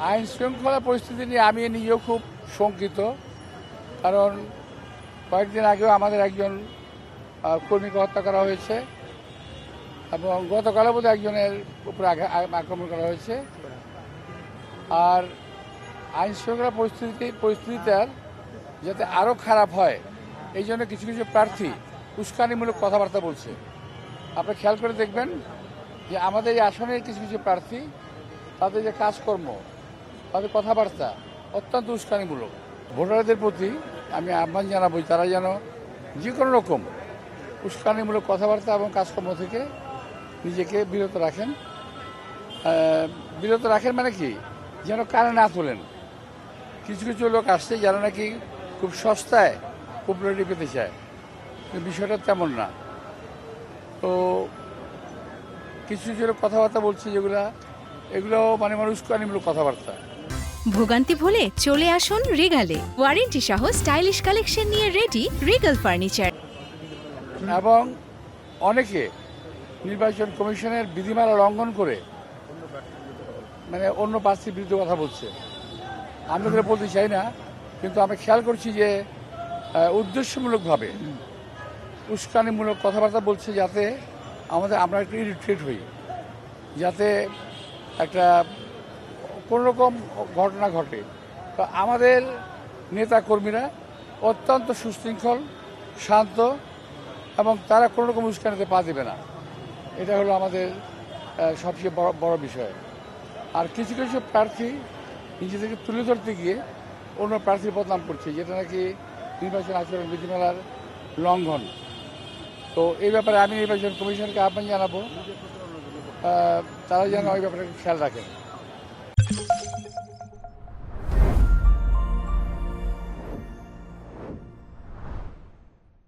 আইন শৃঙ্খলা পরিস্থিতি নিয়ে আমি নিজেও খুব শঙ্কিত, কারণ কয়েকদিন আগেও আমাদের একজন কর্মীকে হত্যা করা হয়েছে এবং গতকালও বোধহয় একজনের উপরে আক্রমণ করা হয়েছে। আর আইন শৃঙ্খলা পরিস্থিতিটা যাতে আরও খারাপ হয় এই জন্য কিছু কিছু প্রার্থী উস্কানিমূলক কথাবার্তা বলছে। আপনি খেয়াল করে দেখবেন যে আমাদের এই আসনের কিছু কিছু প্রার্থী, তাদের যে কাজকর্ম, তাদের কথাবার্তা অত্যন্ত উস্কানিমূলক। ভোটারদের প্রতি আমি আহ্বান জানাবো তারা যেন যে কোনো রকম উস্কানিমূলক কথাবার্তা এবং কাজকর্ম থেকে নিজেকে বিরত রাখেন। বিরত রাখেন মানে কি, যেন কানে না তোলেন। কিছু কিছু লোক আসছে যারা নাকি খুব সস্তায় পপুলারিটি পেতে চায়, কিন্তু বিষয়টা তেমন না। তো কিছু কিছু লোক কথাবার্তা বলছে এগুলো মানে উস্কানিমূলক কথাবার্তা। ভোগান্তি ভুলে চলে আসুন রিগালে। ওয়ারেন্টি সহ স্টাইলিশ কালেকশন নিয়ে রেডি রিগাল ফার্নিচার। এবং অনেকে নির্বাচন কমিশনের বিধিমালা লঙ্ঘন করে মানে অন্য প্রার্থীর বিরুদ্ধে কথা বলছে। আমি ওগুলো বলতে চাই না, কিন্তু আমি খেয়াল করছি যে উদ্দেশ্যমূলকভাবে উস্কানিমূলক কথাবার্তা বলছে, যাতে আমরা একটু ইরিটেট হই, যাতে একটা কোনোরকম ঘটনা ঘটে। তো আমাদের নেতা কর্মীরা অত্যন্ত সুশৃঙ্খল, শান্ত এবং তারা কোনো রকম উস্কানিতে পা দেবে না। এটা হলো আমাদের সবচেয়ে বড় বিষয়। আর কিছু কিছু প্রার্থী নিজেদেরকে তুলে ধরতে গিয়ে অন্য প্রার্থীর বদনাম করছে, যেটা নাকি নির্বাচন আচরণ বিধিমালার লঙ্ঘন। তো এই ব্যাপারে আমি নির্বাচন কমিশনকে আহ্বান জানাবো তারা যেন ওই ব্যাপারে খেয়াল রাখেন।